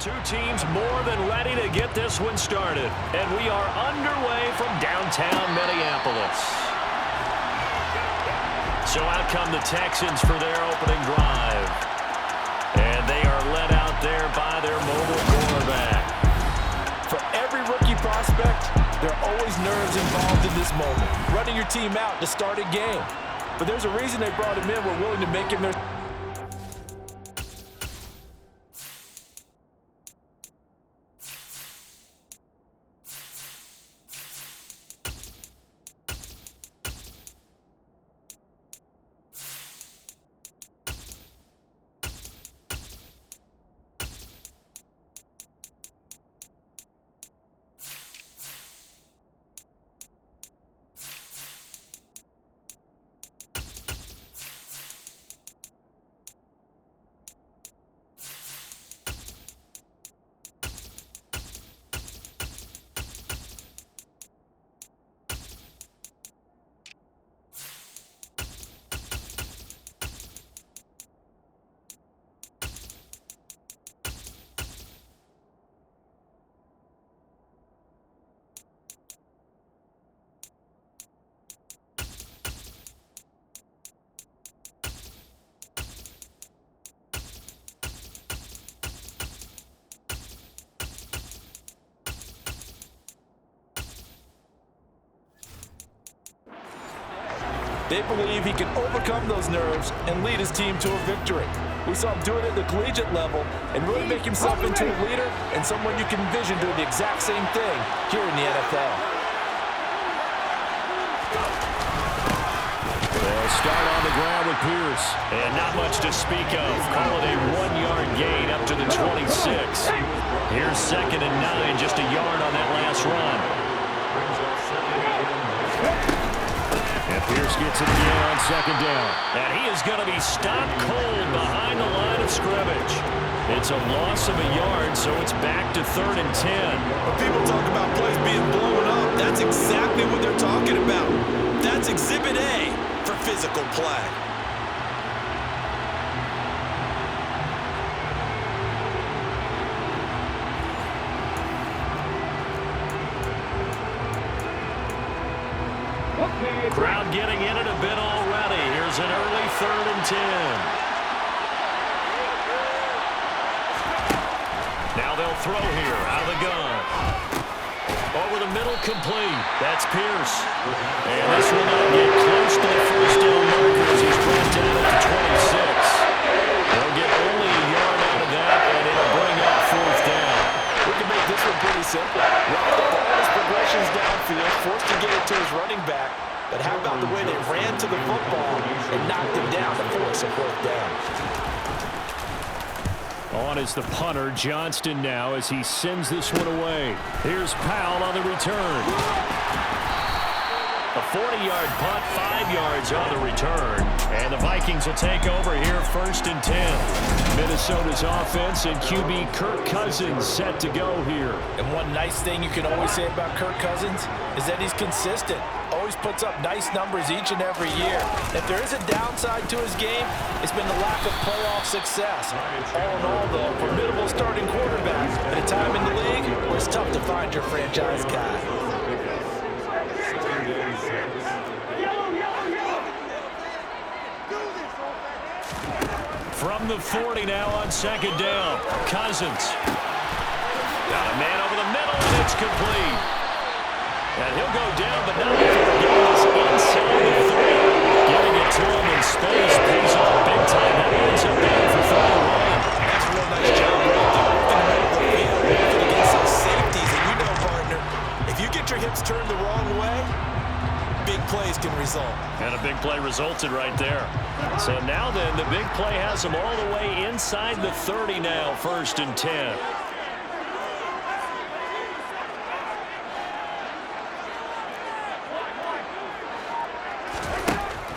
Two teams more than ready to get this one started. And we are underway from downtown Minneapolis. So out come the Texans for their opening drive. And they are led out there by their mobile quarterback. For every rookie prospect, there are always nerves involved in this moment. Running your team out to start a game. But there's a reason they brought him in. We're willing to make him their... They believe he can overcome those nerves and lead his team to a victory. We saw him do it at the collegiate level and really make himself into a leader and someone you can envision doing the exact same thing here in the NFL. They'll start on the ground with Pierce. And not much to speak of. Call it a 1-yard gain up to the 26. Here's 2nd and 9, just a yard on that last run. And Pierce gets it again on 2nd down. And he is going to be stopped cold behind the line of scrimmage. It's a loss of a yard, so it's back to 3rd and 10. When people talk about plays being blown up, that's exactly what they're talking about. That's Exhibit A for physical play. Crowd getting in it a bit already. Here's an early 3rd and 10. Now they'll throw here out of the gun. Over the middle, complete. That's Pierce. And this will not get close to the first down marker as he's brought down at the 26. They'll get only a yard out of that, and it'll bring up 4th down. We can make this one pretty simple. Run the ball as progressions downfield, forced to get it to his running back. But how about the way they ran to the football and knocked him down to force a 4th down? On is the punter, Johnston now, as he sends this one away. Here's Powell on the return. A 40-yard punt, 5 yards on the return. And the Vikings will take over here 1st and 10. Minnesota's offense and QB Kirk Cousins set to go here. And one nice thing you can always say about Kirk Cousins is that he's consistent. Always puts up nice numbers each and every year. If there is a downside to his game, it's been the lack of playoff success. All in all, though, formidable starting quarterback at a time in the league where it's tough to find your franchise guy. From the 40 now on 2nd down. Cousins. Got a man over the middle, and it's complete. And he'll go down, but not before getting us inside the 3. Getting it to him in space pays off big time. That ends up being for 31. That's a real nice job right there. Working around the field, working against those safeties. And you know, partner, if you get your hips turned the wrong way, big plays can result. And a big play resulted right there. So now then, the big play has them all the way inside the 30 now, 1st and 10.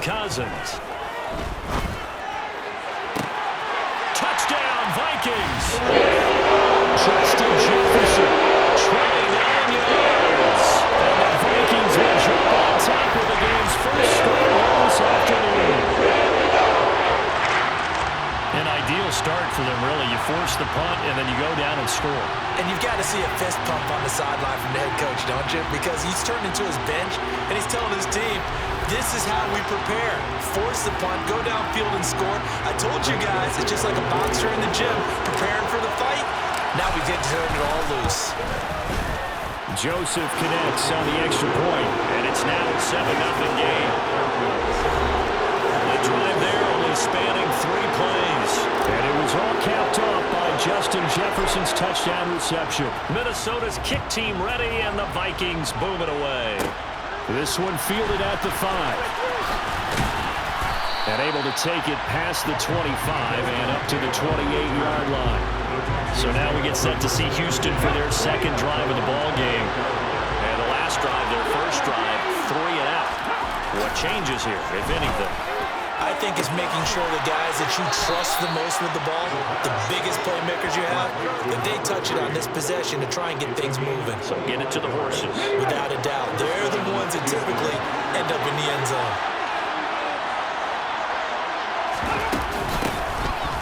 Cousins. Touchdown, Vikings. Justin Jefferson, 29 yards. And the Vikings will jump on top of the game's first score this afternoon. An ideal start for them, really. You force the punt, and then you go down and score. And you've got to see a fist pump on the sideline from the head coach, don't you? Because he's turned into his bench, and he's telling his team, this is how we prepare. Force the punt, go downfield and score. I told you guys, it's just like a boxer in the gym preparing for the fight. Now we get to turn it all loose. Joseph connects on the extra point, and it's now a 7-0 game. The drive there only spanning 3 plays. And it was all capped off by Justin Jefferson's touchdown reception. Minnesota's kick team ready, and the Vikings boom it away. This one fielded at the 5. And able to take it past the 25 and up to the 28-yard line. So now we get set to see Houston for their second drive of the ball game. And the last drive, their first drive, 3 and out. What changes here, if anything? I think it's making sure the guys that you trust the most with the ball, the biggest playmakers you have, that they touch it on this possession to try and get things moving. So get it to the horses. Without a doubt. They're the ones that typically end up in the end zone.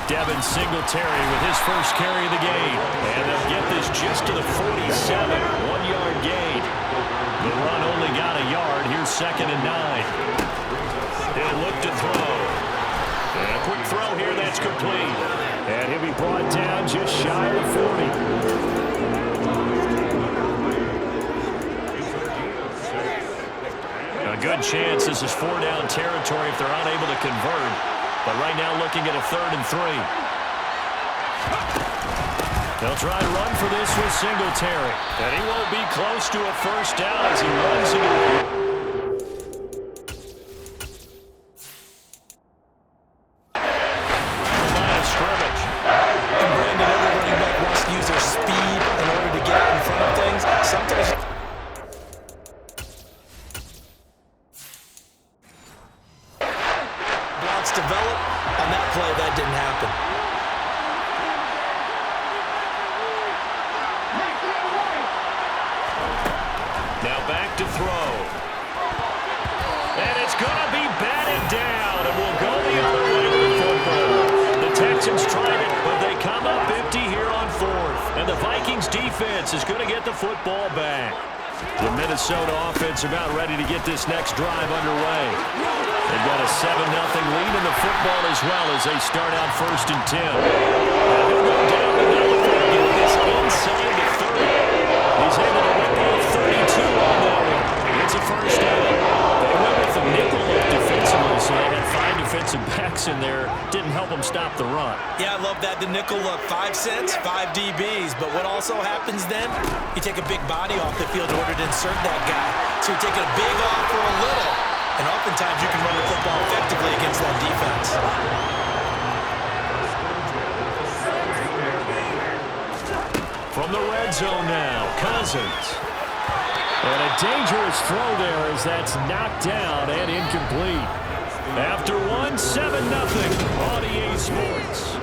Devin Singletary with his first carry of the game. And they'll get this just to the 47. 1-yard gain. The run only got a yard. Here's 2nd and 9. He'll look to throw. And a quick throw here that's complete. And he'll be brought down just shy of the 40. A good chance this is 4-down territory if they're unable to convert. But right now looking at a 3rd and 3. They'll try to run for this with Singletary. And he won't be close to a first down as he runs into is going to get the football back. The Minnesota offense about ready to get this next drive underway. They've got a 7-0 lead in the football as well as they start out 1st and 10. Now he'll go down and they'll look for getting this inside the 30. He's able to whip off 32 on that one. It's a first down. They went with the nickel look defensively, so they had 5 defensive backs in there. Didn't help them stop the run. Yeah, I love that. The nickel look, 5 cents, 5 DBs. But what also happens then, you take a big body off the field in order to insert that guy. So you're taking a big off for a little. And oftentimes you can run the football effectively against that defense. From the red zone now, Cousins. And a dangerous throw there as that's knocked down and incomplete. After 7-0 on EA Sports.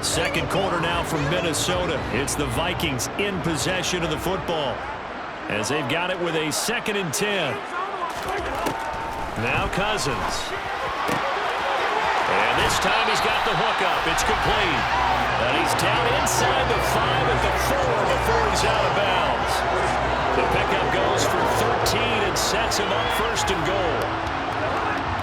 Second quarter now from Minnesota. It's the Vikings in possession of the football as they've got it with a 2nd and 10. Now Cousins. And this time he's got the hook up. It's complete. And he's down inside the 5 at the 4 before he's out of bounds. The pickup goes for 13 and sets him up 1st and goal.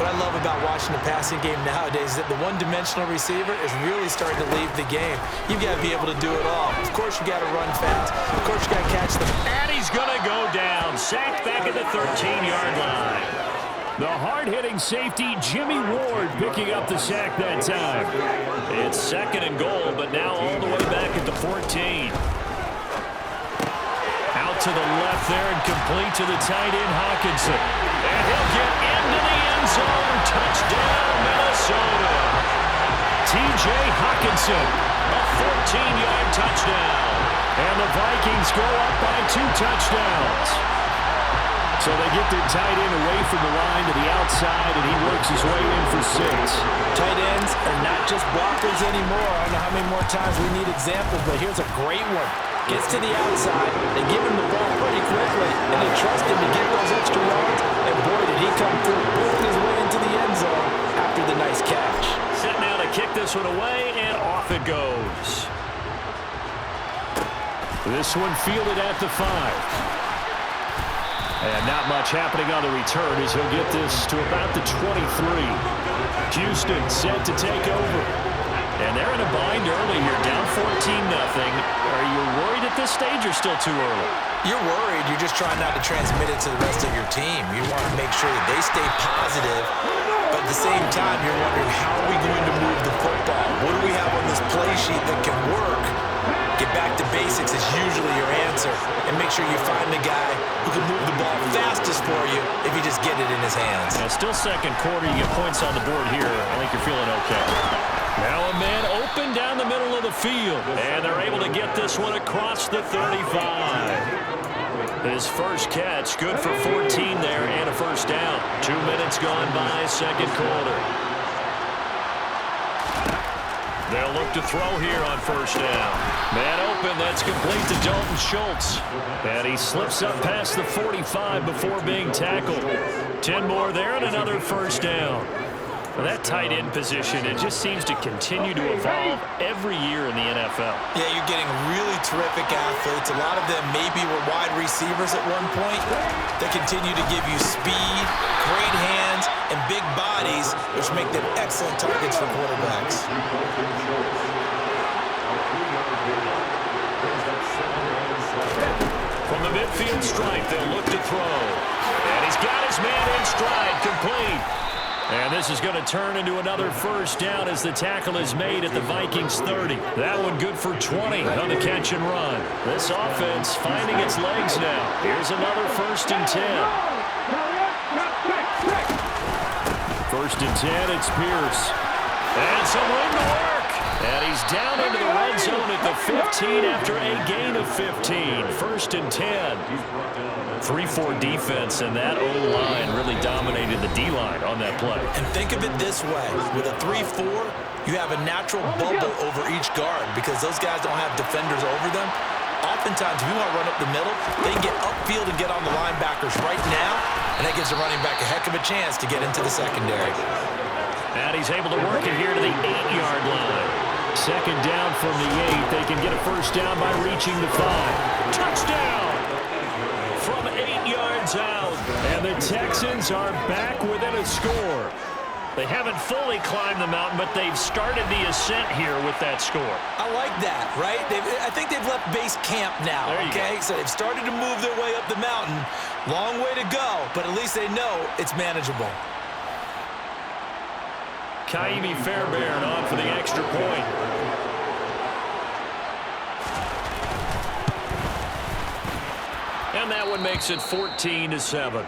What I love about watching the passing game nowadays is that the one-dimensional receiver is really starting to leave the game. You've got to be able to do it all. Of course, you got to run fast. Of course, you got to catch them. And he's going to go down. Sacked back at the 13-yard line. The hard-hitting safety, Jimmy Ward, picking up the sack that time. It's 2nd and goal, but now all the way back at the 14. Out to the left there and complete to the tight end, Hawkinson. And he'll get into the end zone. Touchdown, Minnesota. T.J. Hawkinson, a 14-yard touchdown. And the Vikings go up by 2 touchdowns. So they get their tight end away from the line to the outside, and he works his way in for 6. Tight ends are not just blockers anymore. I don't know how many more times we need examples, but here's a great one. Gets to the outside, they give him the ball pretty quickly, and they trust him to get those extra yards, and boy, did he come through, boosting his way into the end zone after the nice catch. Setting out a kick this one away, and off it goes. This one fielded at the 5. And not much happening on the return as he'll get this to about the 23. Houston set to take over. And they're in a bind early here, down 14-0. Are you worried at this stage or still too early? You're worried. You're just trying not to transmit it to the rest of your team. You want to make sure that they stay positive, but at the same time, you're wondering, how are we going to move the football? What do we have on this play sheet that can work? Get back to basics is usually your answer, and make sure you find the guy who can move the ball fastest for you if you just get it in his hands. Now, still second quarter. You get points on the board here. I think you're feeling okay. Now a man open down the middle of the field, and they're able to get this one across the 35. His first catch, good for 14 there and a first down. 2 minutes gone by, second quarter. They'll look to throw here on first down. Man open, that's complete to Dalton Schultz. And he slips up past the 45 before being tackled. 10 more there and another first down. Well, that tight end position, it just seems to continue to evolve every year in the NFL. Yeah, you're getting really terrific athletes. A lot of them maybe were wide receivers at one point. They continue to give you speed, great hands, and big bodies, which make them excellent targets for quarterbacks. From the midfield stripe, they'll look to throw. And he's got his man in stride, complete. And this is going to turn into another first down as the tackle is made at the Vikings 30. That one good for 20 on the catch and run. This offense finding its legs now. Here's another 1st and 10. 1st and 10, it's Pierce. And some room to work. And he's down into the red zone at the 15 after a gain of 15. 1st and 10. 3-4 defense, and that O-line really dominated the D-line on that play. And think of it this way. With a 3-4, you have a natural bubble over each guard because those guys don't have defenders over them. Oftentimes, if you want to run up the middle, they can get upfield and get on the linebackers right now, and that gives the running back a heck of a chance to get into the secondary. And he's able to work it here to the 8-yard line. Second down from the 8. They can get a first down by reaching the 5. Touchdown! From 8 yards out, and the Texans are back within a score. They haven't fully climbed the mountain, but they've started the ascent here with that score. I like that, right? I think they've left base camp now, okay? So they've started to move their way up the mountain. Long way to go, but at least they know it's manageable. Kaimi Fairbairn on for the extra point. And that one makes it 14-7.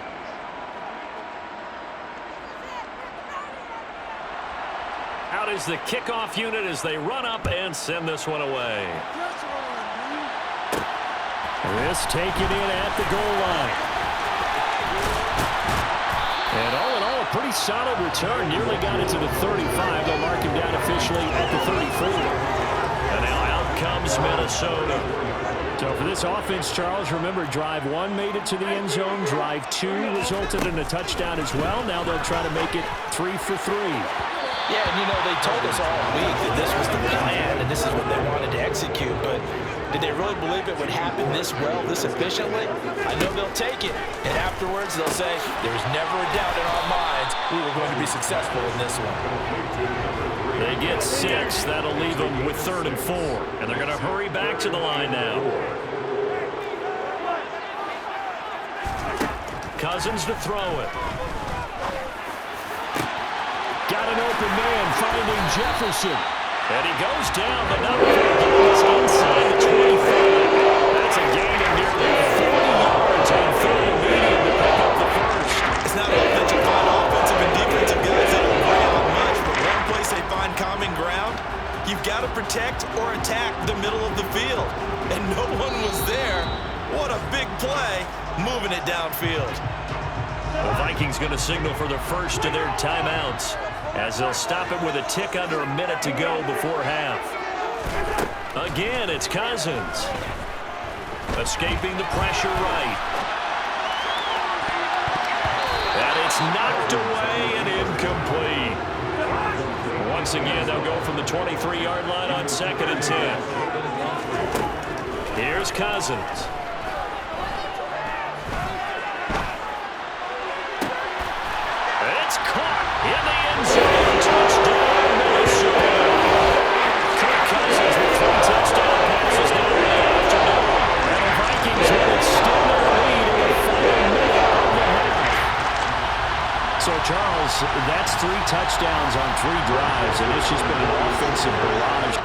Out is the kickoff unit as they run up and send this one away. This taken in at the goal line. And all in all, a pretty solid return. Nearly got it to the 35. They'll mark him down officially at the 34. And now out comes Minnesota. So for this offense, Charles, remember, drive 1 made it to the end zone. Drive 2 resulted in a touchdown as well. Now they'll try to make it 3 for 3. Yeah, and you know, they told us all week that this was the plan and this is what they wanted to execute, but did they really believe it would happen this well, this efficiently? I know they'll take it, and afterwards they'll say, there's never a doubt in our minds we were going to be successful in this one. They get 6. That'll leave them with 3rd and 4, and they're going to hurry back to the line now. Cousins to throw it. Got an open man finding Jefferson. And he goes down, but not before it's inside the 25. That's a gain of nearly 40 yards on 3rd and medium to pick up the first. It's not often that you find offensive and defensive guys that will agree on much, but one place they find common ground, you've got to protect or attack the middle of the field. And no one was there. What a big play, moving it downfield. The Vikings going to signal for the first of their timeouts, as they'll stop it with a tick under a minute to go before half. Again, it's Cousins. Escaping the pressure right. And it's knocked away and incomplete. once again, they'll go from the 23-yard line on 2nd and 10. Here's Cousins. It's caught in the end zone. Touchdown, Minnesota. Kirk Cousins with 3 touchdown passes now in the afternoon. And the Vikings will extend their lead in the final minute of the half. So, Charles, that's 3 touchdowns on 3 drives, and it's just been an offensive barrage.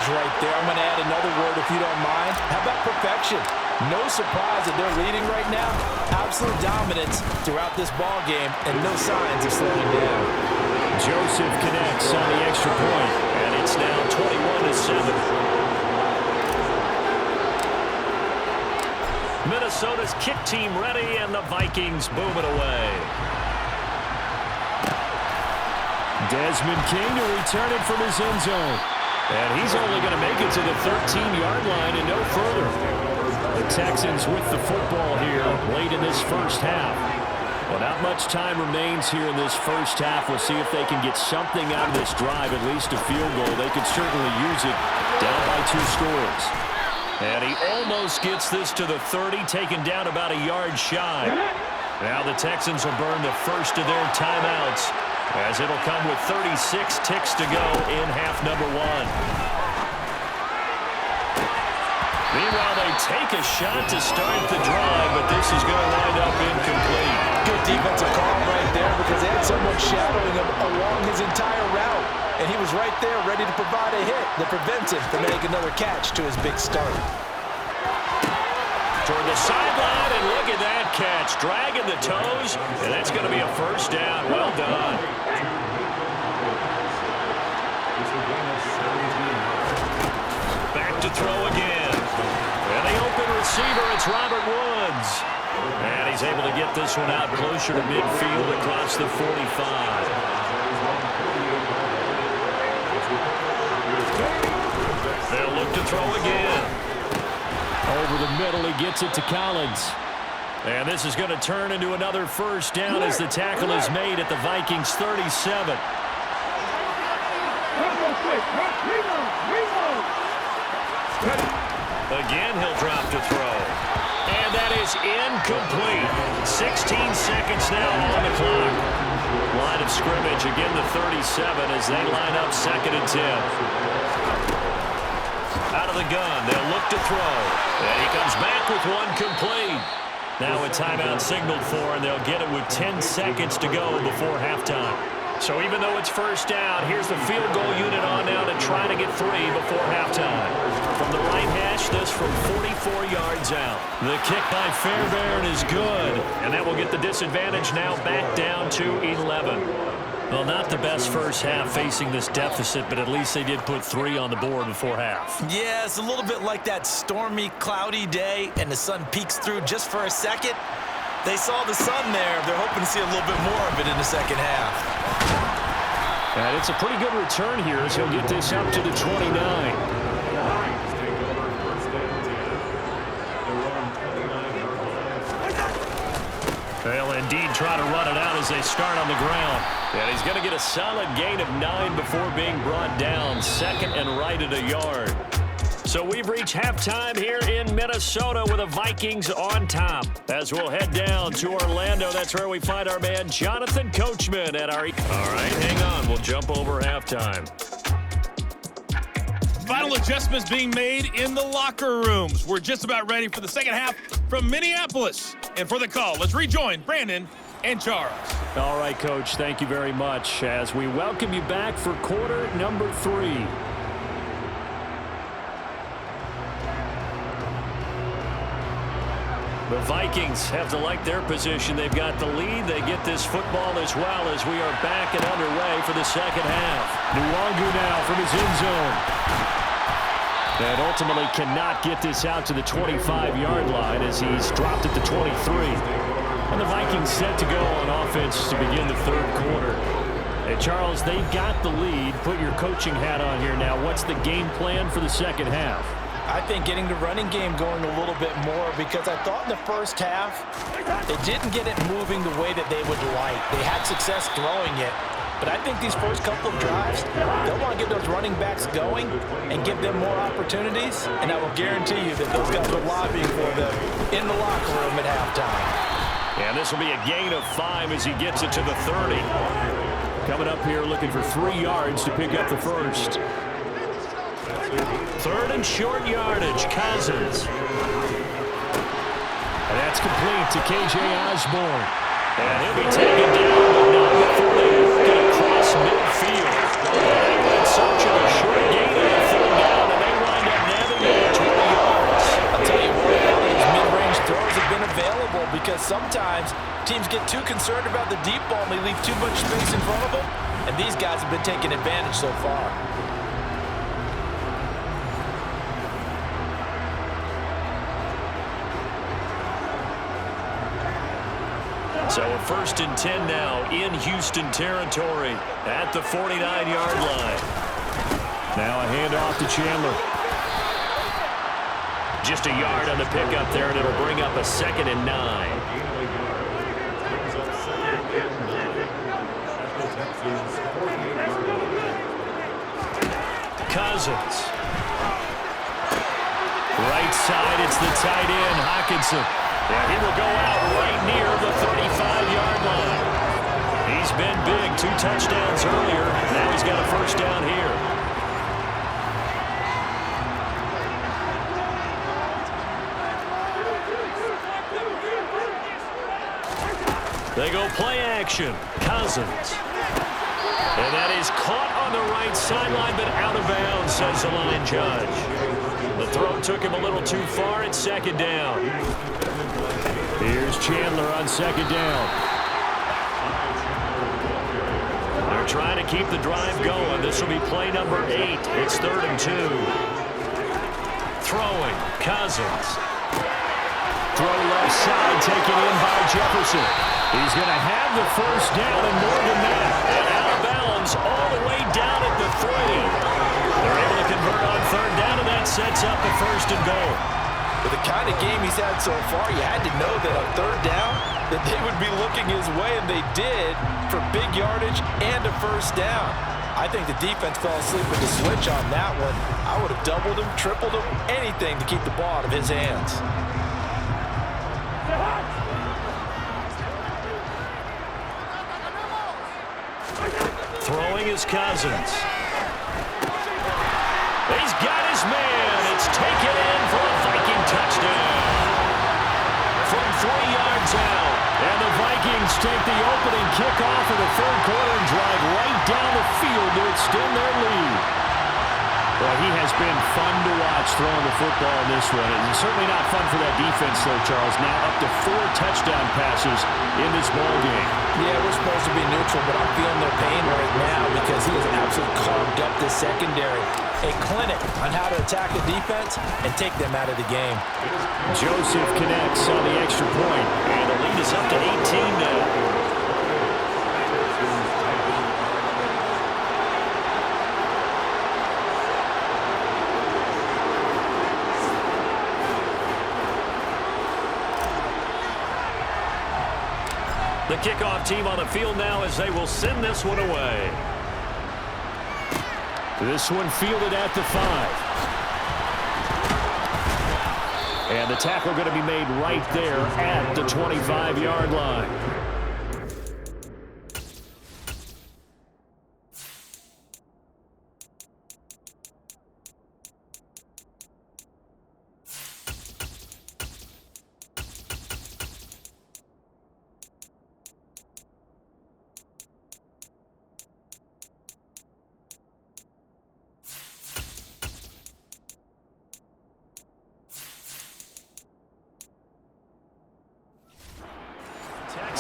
Right there. I'm going to add another word if you don't mind. How about perfection? No surprise that they're leading right now. Absolute dominance throughout this ball game and no signs of slowing down. Joseph connects on the extra point, and it's now 21-7. Minnesota's kick team ready, and the Vikings boom it away. Desmond King to return it from his end zone. And he's only going to make it to the 13-yard line and no further. The Texans with the football here late in this first half. Well, not much time remains here in this first half. We'll see if they can get something out of this drive, at least a field goal. They could certainly use it down by 2 scores. And he almost gets this to the 30, taken down about a yard shy. Now the Texans will burn the first of their timeouts, as it'll come with 36 ticks to go in half number 1. Meanwhile, they take a shot to start the drive, but this is going to wind up incomplete. Good defensive call right there because they had someone shadowing him along his entire route, and he was right there ready to provide a hit that prevents him from making another catch to his big start. Toward the sideline, and look at that catch. Dragging the toes, and that's going to be a first down. Well done. Back to throw again. And the open receiver, it's Robert Woods. And he's able to get this one out closer to midfield across the 45. They'll look to throw again. Over the middle, he gets it to Collins. And this is going to turn into another first down as the tackle is made at the Vikings 37. Again, he'll drop to throw. And that is incomplete. 16 seconds now on the clock. Line of scrimmage, again the 37 as they line up 2nd and 10. Out of the gun, they'll look to throw. And he comes back with one complete. Now a timeout signaled for, and they'll get it with 10 seconds to go before halftime. So even though it's first down, here's the field goal unit on now to try to get 3 before halftime. From the right hash, this from 44 yards out. The kick by Fairbairn is good, and that will get the disadvantage now back down to 11. Well, not the best first half facing this deficit, but at least they did put 3 on the board before half. Yeah, it's a little bit like that stormy, cloudy day, and the sun peeks through just for a second. They saw the sun there. They're hoping to see a little bit more of it in the second half. And it's a pretty good return here as he'll get this up to the 29. They'll indeed try to run it out as they start on the ground. And he's going to get a solid gain of 9 before being brought down. 2nd and right at a yard. So we've reached halftime here in Minnesota with the Vikings on top. As we'll head down to Orlando, that's where we find our man Jonathan Coachman at our... All right, hang on. We'll jump over halftime. Final adjustments being made in the locker rooms. We're just about ready for the second half from Minneapolis. And for the call, let's rejoin Brandon and Charles. All right, Coach, thank you very much as we welcome you back for quarter number 3. The Vikings have to like their position. They've got the lead. They get this football as well as we are back and underway for the second half. Nwangu now from his end zone. And ultimately cannot get this out to the 25-yard line as he's dropped at the 23. And the Vikings set to go on offense to begin the third quarter. And Charles, they've got the lead. Put your coaching hat on here now. What's the game plan for the second half? I think getting the running game going a little bit more, because I thought in the first half they didn't get it moving the way that they would like. They had success throwing it, but I think these first couple of drives, they'll want to get those running backs going and give them more opportunities, and I will guarantee you that those guys are lobbying for them in the locker room at halftime. And this will be a gain of 5 as he gets it to the 30. Coming up here looking for 3 yards to pick up the first. Third and short yardage, Cousins. And that's complete to K.J. Osborne. And he'll be taken down, but not before they get across midfield. They went searching a short gain on the third down, and they wind up nabbing it at 20 yards. I'll tell you what, all those mid-range throws have been available, because sometimes teams get too concerned about the deep ball and they leave too much space in front of them, and these guys have been taking advantage so far. So a 1st and 10 now in Houston territory at the 49-yard line. Now a handoff to Chandler. Just a yard on the pickup there, and it'll bring up a 2nd and 9. Cousins. Right side, it's the tight end, Hockenson. Yeah, he will go out right near the 35-yard line. He's been big, 2 touchdowns earlier. Now he's got a first down here. They go play action. Cousins. And that is caught on the right sideline, but out of bounds, says the line judge. The throw took him a little too far. It's 2nd down. Here's Chandler on 2nd down. They're trying to keep the drive going. This will be play number 8. It's 3rd and 2. Throwing. Cousins. Throw left side, taken in by Jefferson. He's going to have the first down and more than that. And out of bounds all the way down at the 3. They're able to convert on 3rd down, and that sets up a 1st and goal. With the kind of game he's had so far, you had to know that on 3rd down that they would be looking his way, and they did, for big yardage and a first down. I think the defense fell asleep with the switch on that one. I would have doubled him, tripled him, anything to keep the ball out of his hands. Throwing is Cousins. He's got his man. It's taken in for a Viking touchdown. From 3 yards out. And the Vikings take the opening kickoff of the 3rd quarter and drive right down the field to extend their lead. Well, he has been fun to watch throwing the football in this one. It's certainly not fun for that defense, though, Charles. Now up to 4 touchdown passes in this ball game. Yeah, we're supposed to be neutral, but I'm feeling their pain right now because he has absolutely carved up this secondary. A clinic on how to attack the defense and take them out of the game. Joseph connects on the extra point, and the lead is up to 18 now. The kickoff team on the field now as they will send this one away. This one fielded at the 5. And the tackle going to be made right there at the 25-yard line.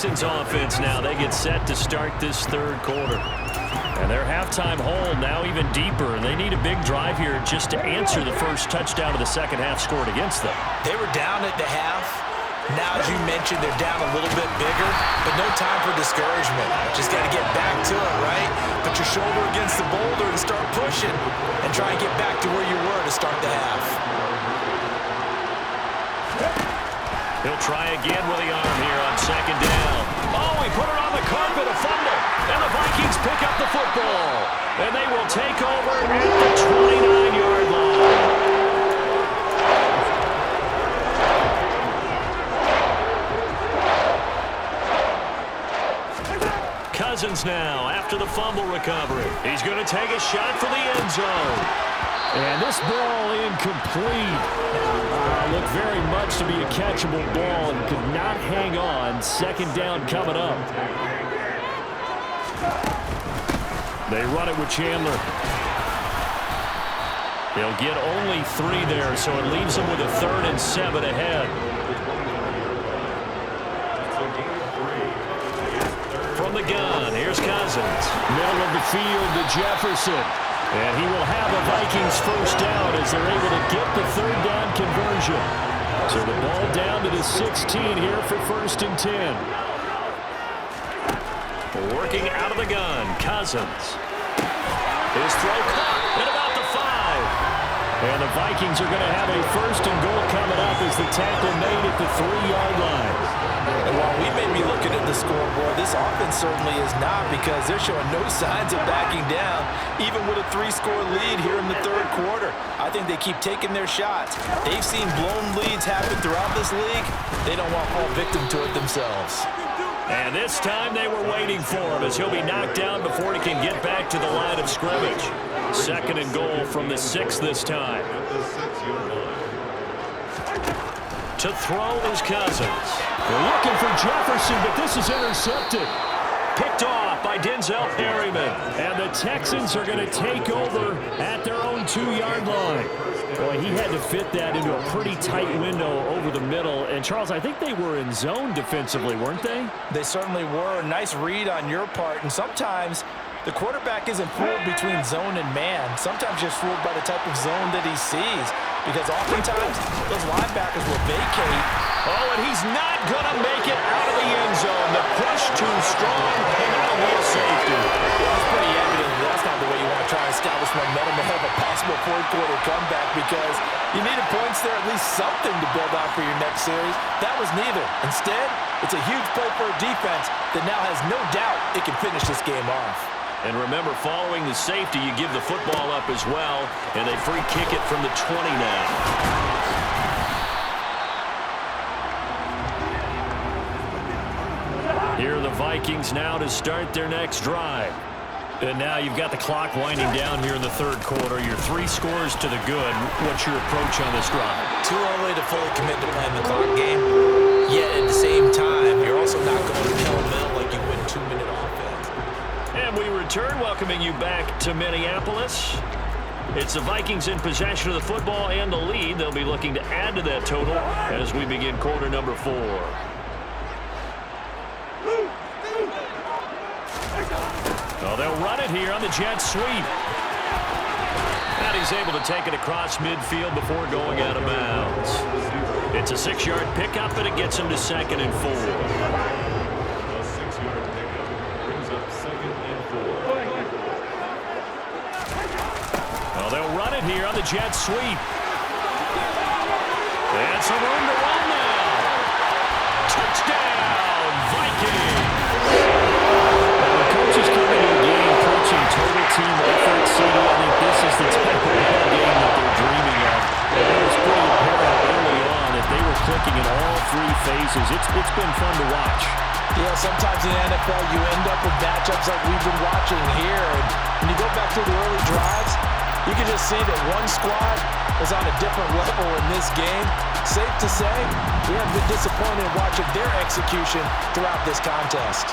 Texans offense now, they get set to start this 3rd quarter. And their halftime hole now even deeper, and they need a big drive here just to answer the first touchdown of the second half scored against them. They were down at the half. Now, as you mentioned, they're down a little bit bigger, but no time for discouragement. Just got to get back to it, right? Put your shoulder against the boulder and start pushing and try and get back to where you were to start the half. He'll try again with the arm here on second down. Oh, he put it on the carpet, a fumble. And the Vikings pick up the football. And they will take over at the 29-yard line. Cousins now after the fumble recovery. He's going to take a shot for the end zone. And this ball incomplete. Looked very much to be a catchable ball and could not hang on. Second down coming up. They run it with Chandler. They'll get only 3 there, so it leaves them with a 3rd and 7 ahead. From the gun, here's Cousins. Middle of the field to Jefferson. And he will have a Vikings first down as they're able to get the 3rd down conversion. So the ball down to the 16 here for 1st and 10. Working out of the gun, Cousins. His throw caught at about the 5. And the Vikings are going to have a 1st and goal coming up as the tackle made at the 3-yard line. And while we may be looking at the scoreboard, this offense certainly is not, because they're showing no signs of backing down, even with a 3-score lead here in the 3rd quarter. I think they keep taking their shots. They've seen blown leads happen throughout this league. They don't want to fall victim to it themselves. And this time they were waiting for him as he'll be knocked down before he can get back to the line of scrimmage. 2nd and goal from the 6 this time. To throw is Cousins. They're looking for Jefferson, but this is intercepted. Picked off by Denzel Perryman. And the Texans are going to take over at their own 2-yard line. Boy, he had to fit that into a pretty tight window over the middle. And, Charles, I think they were in zone defensively, weren't they? They certainly were. Nice read on your part. And sometimes the quarterback isn't fooled between zone and man. Sometimes just fooled by the type of zone that he sees, because oftentimes those linebackers will vacate. Oh, and he's not going to make it out of the end zone. The push too strong, and that'll be a safety. It's pretty evident that's not the way you want to try and establish momentum ahead of a possible 4th-quarter comeback, because you needed points there, at least something to build out for your next series. That was neither. Instead, it's a huge play for a defense that now has no doubt it can finish this game off. And remember, following the safety, you give the football up as well, and they free kick it from the 20 now. Here are the Vikings now to start their next drive. And now you've got the clock winding down here in the 3rd quarter. Your 3 scores to the good. What's your approach on this drive? Too early to fully commit to playing the clock game. Yet at the same time, you're also not going pell-mell like you would in 2-minute offense. And we return, welcoming you back to Minneapolis. It's the Vikings in possession of the football and the lead. They'll be looking to add to that total as we begin quarter number 4. Oh, they'll run it here on the jet sweep. And he's able to take it across midfield before going out of bounds. It's a 6-yard pickup, and it gets him to 2nd and 4. Well, they'll run it here on the jet sweep. And some room to run now. Touchdown, Vikings. The coaches come into the game preaching total team effort. I think this is the type of game that they're dreaming of. It was pretty apparent early on that they were clicking in all 3 phases. It's been fun to watch. Yeah, sometimes in the NFL you end up with matchups like we've been watching here. And when you go back to the early drives, you can just see that one squad is on a different level in this game. Safe to say, we have been disappointed in watching their execution throughout this contest.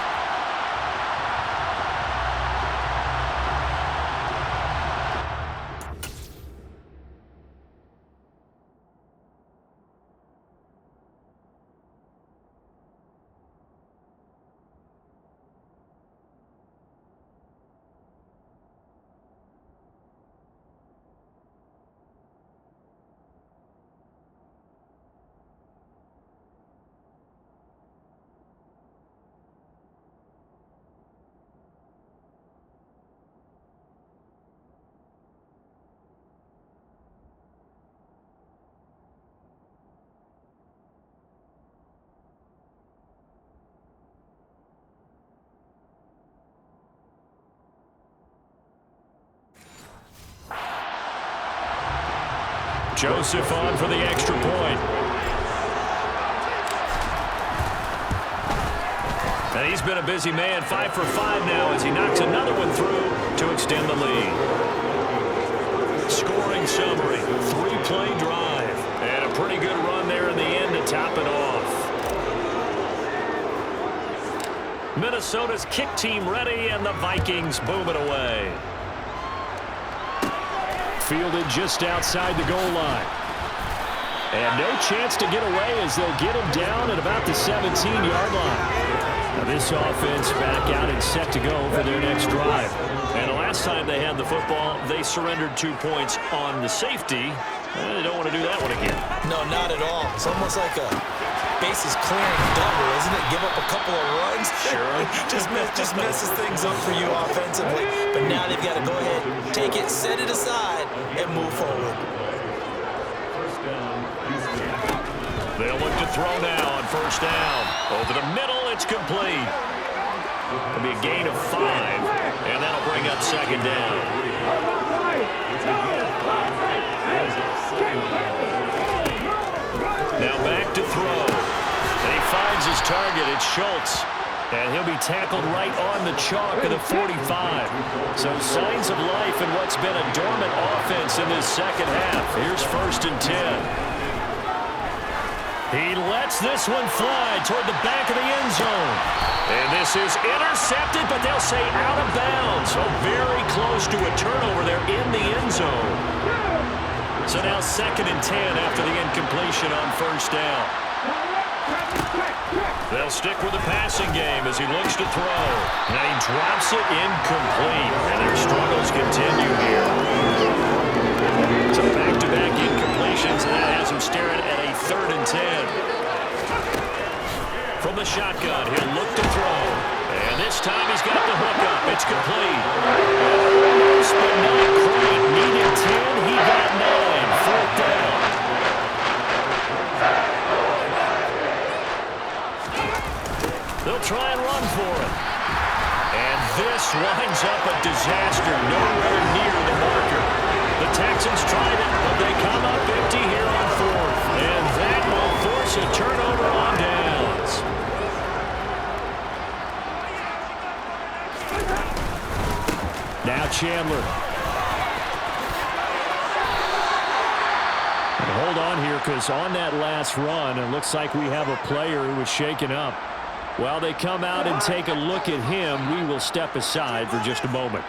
Joseph on for the extra point. And he's been a busy man, 5 for 5 now as he knocks another one through to extend the lead. Scoring summary, 3-play drive, and a pretty good run there in the end to top it off. Minnesota's kick team ready, and the Vikings boom it away. Fielded just outside the goal line. And no chance to get away as they'll get him down at about the 17-yard line. Now this offense back out and set to go for their next drive. And the last time they had the football, they surrendered 2 points on the safety. They don't want to do that one again. No, not at all. It's almost like a bases clearing double, isn't it? Give up a couple of runs. Sure. just messes things up for you offensively. But now they've got to go ahead, take it, set it aside, and move forward. They'll look to throw now on first down. Over the middle, it's complete. It'll be a gain of 5, and that'll bring up second down. Now back to throw. And he finds his target. It's Schultz. And he'll be tackled right on the chalk of the 45. So signs of life in what's been a dormant offense in this second half. Here's 1st and 10. He lets this one fly toward the back of the end zone. And this is intercepted, but they'll say out of bounds. So very close to a turnover there in the end zone. So now 2nd and 10 after the incompletion on first down. They'll stick with the passing game as he looks to throw. Now he drops it incomplete. And their struggles continue here. So back-to-back incompletions, and that has him staring at a 3rd and 10. From the shotgun, he'll look to throw. And this time he's got the hook up. It's complete. Almost, but not quite. Needed 10. He got 9. 4th down. They'll try and run for it. And this winds up a disaster. Nowhere near the marker. The Texans tried it, but they come up empty here on 4th. And that will force a turnover on downs. Now Chandler. And hold on here, because on that last run, it looks like we have a player who was shaken up. While they come out and take a look at him, we will step aside for just a moment.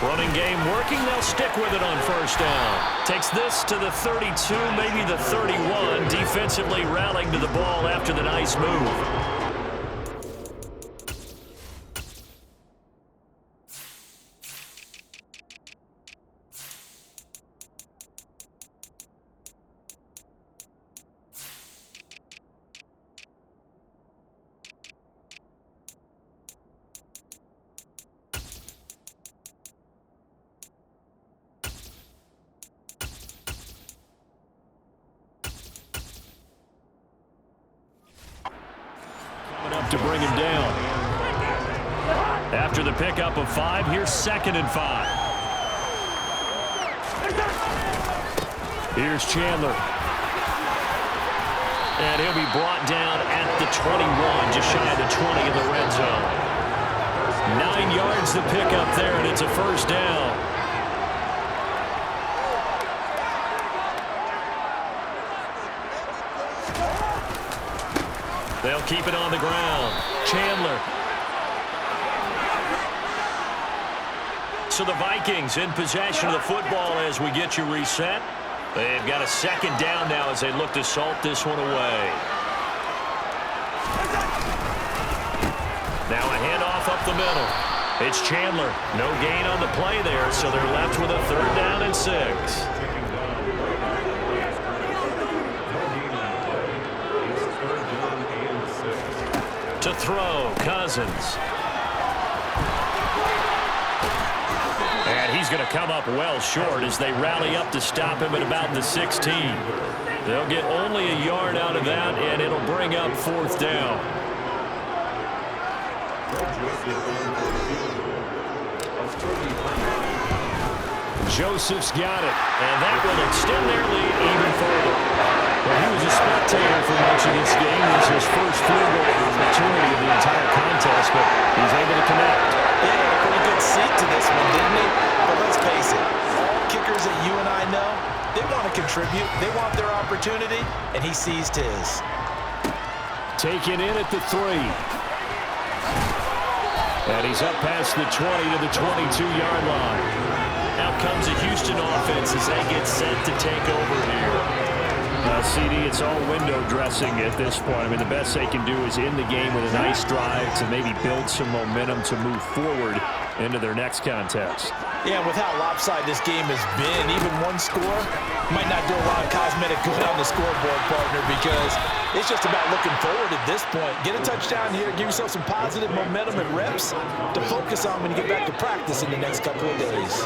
Running game working. They'll stick with it on first down. Takes this to the 32, maybe the 31. Defensively rallying to the ball after the nice move. To bring him down. After the pickup of 5, here's 2nd and 5. Here's Chandler. And he'll be brought down at the 21, just shy of the 20 in the red zone. 9 yards the pickup there, and it's a first down. They'll keep it on the ground. Chandler. So the Vikings in possession of the football as we get you reset. They've got a 2nd down now as they look to salt this one away. Now a handoff up the middle. It's Chandler. No gain on the play there, so they're left with a 3rd down and 6. To throw, Cousins. And he's going to come up well short as they rally up to stop him at about the 16. They'll get only a yard out of that, and it'll bring up 4th down. Joseph's got it. And that will extend their lead even further. Well, he was a spectator for much of this game. It was his first field goal opportunity of the entire contest, but he's able to connect. Yeah, a pretty good seat to this one, didn't he? But let's face it, all kickers that you and I know, they want to contribute. They want their opportunity, and he seized his. Taken in at the 3. And he's up past the 20 to the 22-yard line. Out comes the Houston offense as they get set to take over here. CD, it's all window dressing at this point. I mean, the best they can do is end the game with a nice drive to maybe build some momentum to move forward into their next contest. Yeah, with how lopsided this game has been, even one score might not do a lot of cosmetic good on the scoreboard, partner, because it's just about looking forward at this point. Get a touchdown here, give yourself some positive momentum and reps to focus on when you get back to practice in the next couple of days.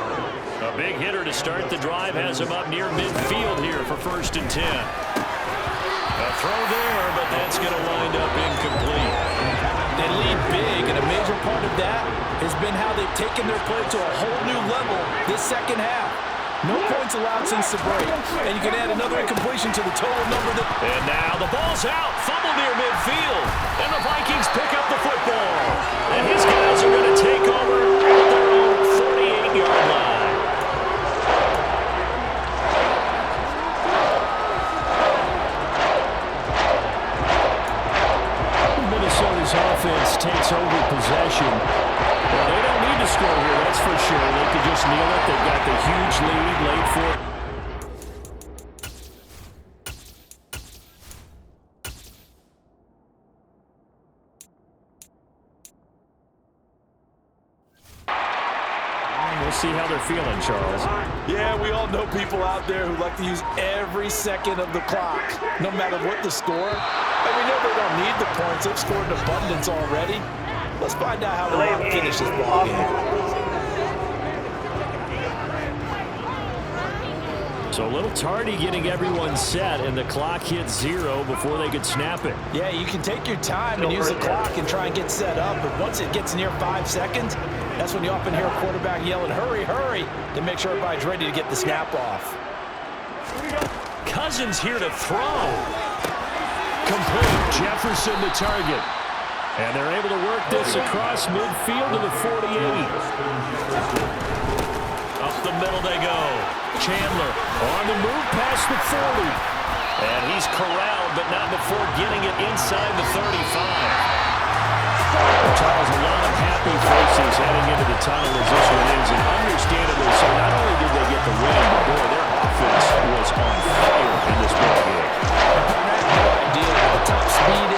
A big hitter to start the drive has him up near midfield here for 1st and 10. A throw there, but that's going to wind up incomplete. They lead big, and a major part of that has been how they've taken their play to a whole new level this second half. No points allowed since the break, and you can add another incompletion to the total number. And now the ball's out, fumble near midfield, and the Vikings pick up the football. And his guys are going to take over at their own 48-yard line. Minnesota's offense takes over possession. Well, they don't need to score here, that's for sure. They could just kneel it. They've got the huge lead late for. We'll see how they're feeling, Charles. Yeah, we all know people out there who like to use every second of the clock, no matter what the score. And we know they don't need the points. They've scored in abundance already. Let's find out how they want to finish this ball game. So a little tardy getting everyone set, and the clock hits 0 before they could snap it. Yeah, you can take your time and use the clock and try and get set up, but once it gets near 5 seconds, that's when you often hear a quarterback yelling, hurry, hurry, to make sure everybody's ready to get the snap off. Cousins here to throw. Complete. Jefferson the target. And they're able to work this across midfield to the 48. Up the middle they go. Chandler on the move past the 40. And he's corralled, but not before getting it inside the 35. Charles, a lot of happy faces heading into the tunnel as this one ends. And understandably so, not only did they get the win, but boy, their offense was on fire in this ball game. No idea what the top speed